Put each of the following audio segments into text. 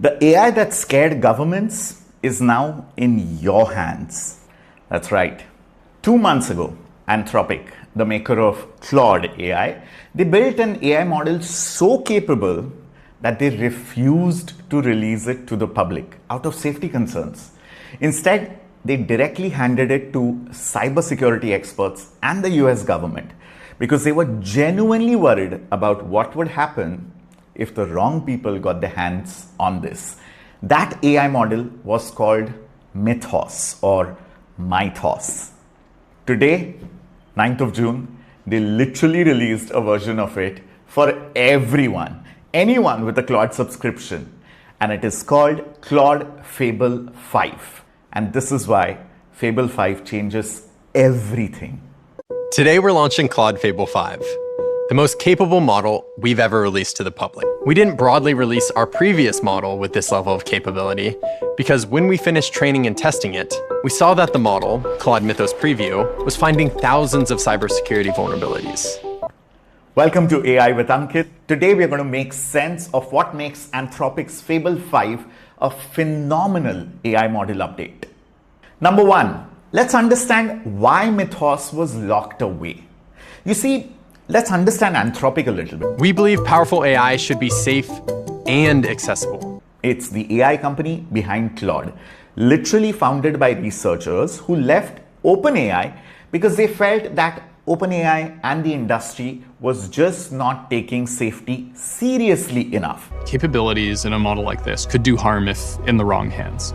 The AI that scared governments is now in your hands. That's right. 2 months ago, Anthropic, the maker of Claude AI, they built an AI model so capable that they refused to release it to the public out of safety concerns. Instead, they directly handed it to cybersecurity experts and the US government because they were genuinely worried about what would happen if the wrong people got their hands on this. That AI model was called Mythos or Mythos. Today, 9th of June, they literally released a version of it for everyone, anyone with a Claude subscription. And it is called Claude Fable 5. And this is why Fable 5 changes everything. Today we're launching Claude Fable 5, the most capable model we've ever released to the public. We didn't broadly release our previous model with this level of capability because when we finished training and testing it, we saw that the model, Claude Mythos Preview, was finding thousands of cybersecurity vulnerabilities. Welcome to AI with Ankit. Today we are going to make sense of what makes Anthropic's Fable 5 a phenomenal AI model update. Number one, let's understand why Mythos was locked away. You see, let's understand Anthropic a little bit. We believe powerful AI should be safe and accessible. It's the AI company behind Claude, literally founded by researchers who left OpenAI because they felt that OpenAI and the industry was just not taking safety seriously enough. Capabilities in a model like this could do harm if in the wrong hands.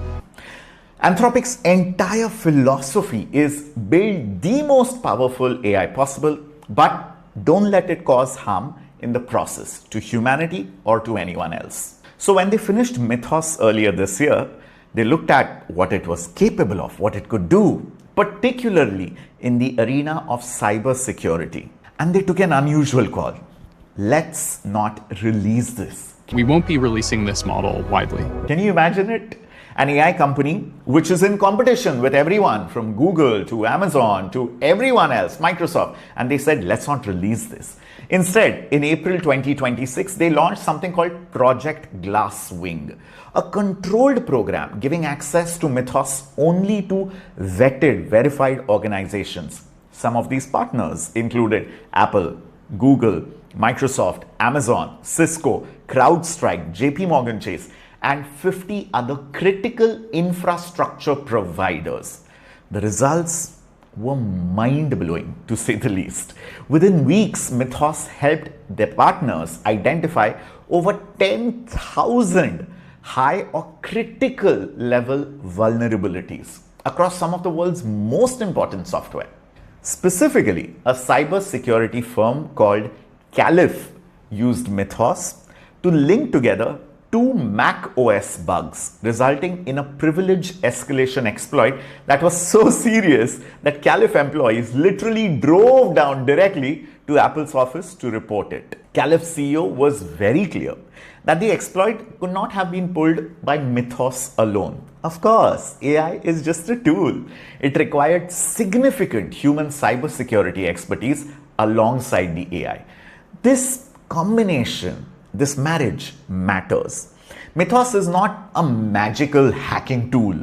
Anthropic's entire philosophy is build the most powerful AI possible, but don't let it cause harm in the process to humanity or to anyone else. So when they finished Mythos earlier this year, they looked at what it was capable of, what it could do, particularly in the arena of cybersecurity. And they took an unusual call. Let's not release this. We won't be releasing this model widely. Can you imagine it? An AI company which is in competition with everyone from Google to Amazon to everyone else, Microsoft, and they said, let's not release this. Instead, in April 2026, they launched something called Project Glasswing, a controlled program giving access to Mythos only to vetted, verified organizations. Some of these partners included Apple, Google, Microsoft, Amazon, Cisco, CrowdStrike, JP Morgan Chase, and 50 other critical infrastructure providers. The results were mind-blowing, to say the least. Within weeks, Mythos helped their partners identify over 10,000 high or critical level vulnerabilities across some of the world's most important software. Specifically, a cybersecurity firm called Caliph used Mythos to link together 2 Mac OS bugs, resulting in a privilege escalation exploit that was so serious that Caliph employees literally drove down directly to Apple's office to report it. Caliph's CEO was very clear that the exploit could not have been pulled by Mythos alone. Of course, AI is just a tool. It required significant human cybersecurity expertise alongside the AI. This combination, this marriage matters. Mythos is not a magical hacking tool,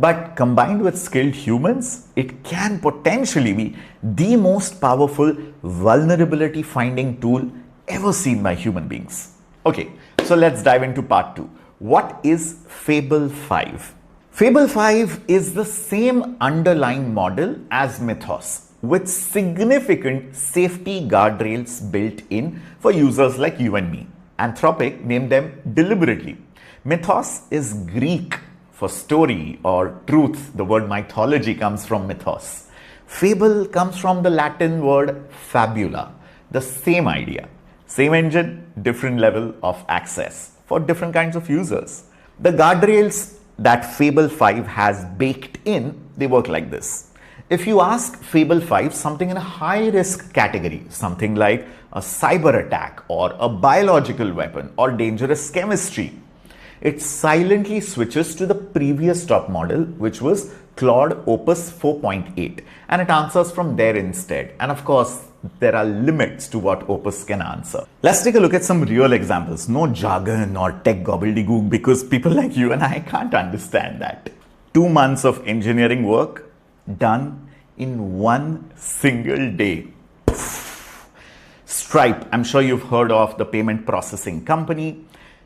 but combined with skilled humans, it can potentially be the most powerful vulnerability finding tool ever seen by human beings. Okay, so let's dive into part 2. What is Fable 5? Fable 5 is the same underlying model as Mythos, with significant safety guardrails built in for users like you and me. Anthropic named them deliberately. Mythos is Greek for story or truth. The word mythology comes from mythos. Fable comes from the Latin word fabula, the same idea. Same engine, different level of access for different kinds of users. The guardrails that Fable 5 has baked in, they work like this. If you ask Fable 5 something in a high risk category, something like a cyber attack or a biological weapon or dangerous chemistry, it silently switches to the previous top model, which was Claude Opus 4.8, and it answers from there instead. And of course, there are limits to what Opus can answer. Let's take a look at some real examples. No jargon or tech gobbledygook, because people like you and I can't understand that. 2 months of engineering work done in one single day. Stripe, I'm sure you've heard of the payment processing company.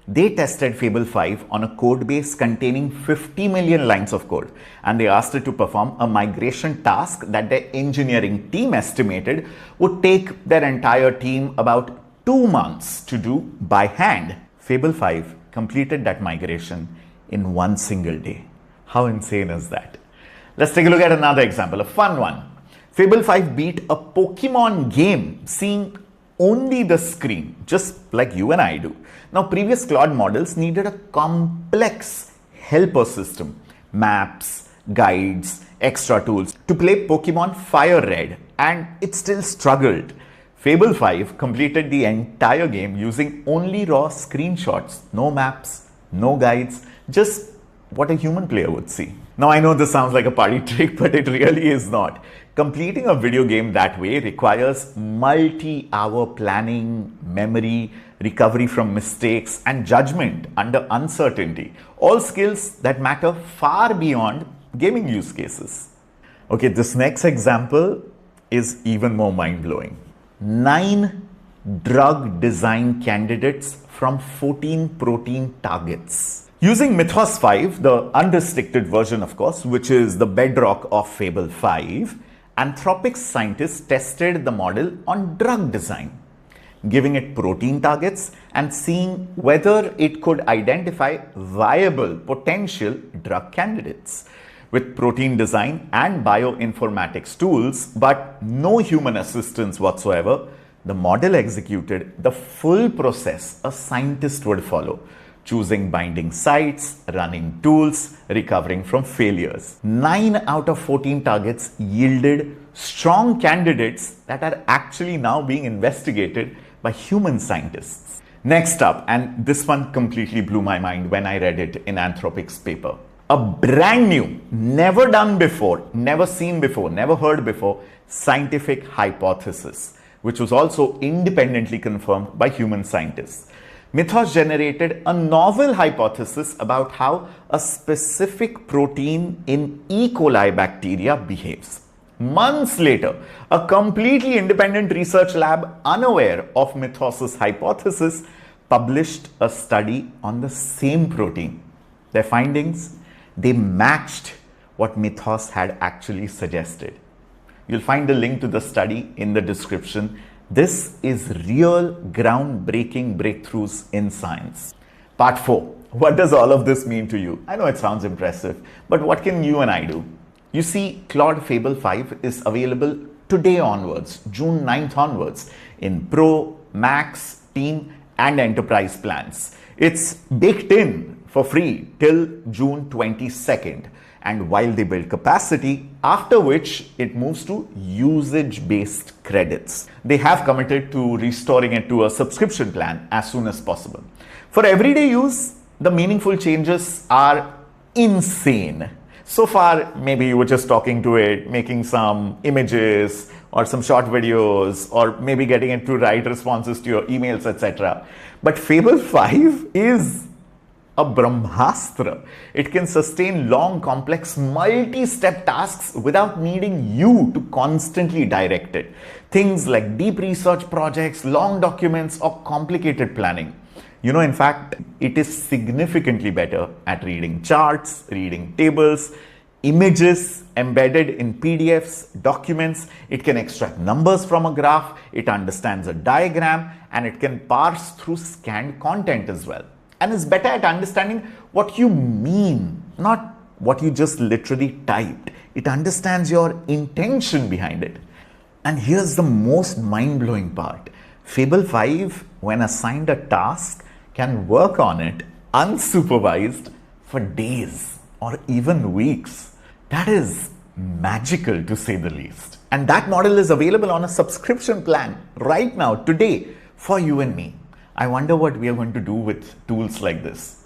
They tested Fable 5 on a code base containing 50 million lines of code, and they asked it to perform a migration task that their engineering team estimated would take their entire team about 2 months to do by hand. Fable 5 completed that migration in one single day. How insane is that? Let's take a look at another example, a fun one. Fable 5 beat a Pokemon game seeing only the screen, just like you and I do. Now, previous Claude models needed a complex helper system, maps, guides, extra tools to play Pokemon Fire Red, and it still struggled. Fable 5 completed the entire game using only raw screenshots, no maps, no guides, just what a human player would see. Now, I know this sounds like a party trick, but it really is not. Completing a video game that way requires multi-hour planning, memory, recovery from mistakes, and judgment under uncertainty. All skills that matter far beyond gaming use cases. Okay, this next example is even more mind-blowing. 9 drug design candidates from 14 protein targets. Using Mythos 5, the unrestricted version of course, which is the bedrock of Fable 5, Anthropic scientists tested the model on drug design, giving it protein targets and seeing whether it could identify viable potential drug candidates. With protein design and bioinformatics tools, but no human assistance whatsoever, the model executed the full process a scientist would follow, choosing binding sites, running tools, recovering from failures. 9 out of 14 targets yielded strong candidates that are actually now being investigated by human scientists. Next up, and this one completely blew my mind when I read it in Anthropic's paper. A brand new, never done before, never seen before, never heard before, scientific hypothesis, which was also independently confirmed by human scientists. Mythos generated a novel hypothesis about how a specific protein in E. coli bacteria behaves. Months later, a completely independent research lab unaware of Mythos's hypothesis published a study on the same protein. Their findings, they matched what Mythos had actually suggested. You'll find a link to the study in the description. This is real groundbreaking breakthroughs in science. Part 4. What does all of this mean to you? I know it sounds impressive, but what can you and I do? You see, Claude Fable 5 is available today onwards, June 9th onwards, in Pro, Max, Team, and Enterprise plans. It's baked in for free till June 22nd. And while they build capacity, after which it moves to usage-based credits. They have committed to restoring it to a subscription plan as soon as possible. For everyday use, the meaningful changes are insane. So far, maybe you were just talking to it, making some images or some short videos, or maybe getting it to write responses to your emails, etc. But Fable 5 is a Brahmastra. It can sustain long, complex, multi-step tasks without needing you to constantly direct it. Things like deep research projects, long documents, or complicated planning. You know, in fact, it is significantly better at reading charts, reading tables, images embedded in PDFs, documents. It can extract numbers from a graph, it understands a diagram, and it can parse through scanned content as well. And is better at understanding what you mean, not what you just literally typed. It understands your intention behind it. And here's the most mind-blowing part. Fable 5, when assigned a task, can work on it unsupervised for days or even weeks. That is magical, to say the least. And that model is available on a subscription plan right now, today, for you and me. I wonder what we are going to do with tools like this.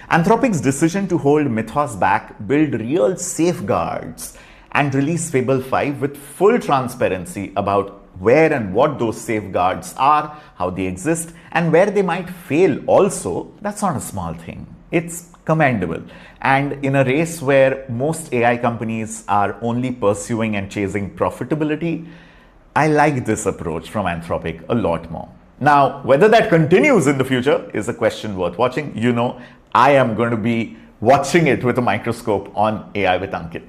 Anthropic's decision to hold Mythos back, build real safeguards, and release Fable 5 with full transparency about where and what those safeguards are, how they exist, and where they might fail also, that's not a small thing. It's commendable. And in a race where most AI companies are only pursuing and chasing profitability, I like this approach from Anthropic a lot more. Now, whether that continues in the future is a question worth watching. You know, I am going to be watching it with a microscope on AI with Ankit.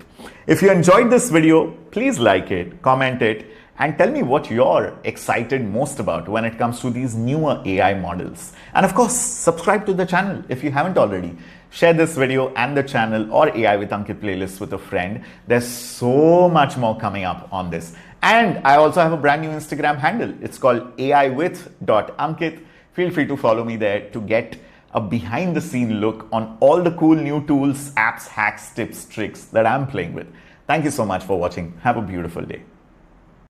If you enjoyed this video, please like it, comment it, and tell me what you're excited most about when it comes to these newer AI models. And of course, subscribe to the channel if you haven't already. Share this video and the channel or AI with Ankit playlist with a friend. There's so much more coming up on this. And I also have a brand new Instagram handle. It's called aiwith.ankit. Feel free to follow me there to get a behind the scene look on all the cool new tools, apps, hacks, tips, tricks that I'm playing with. Thank you so much for watching. Have a beautiful day.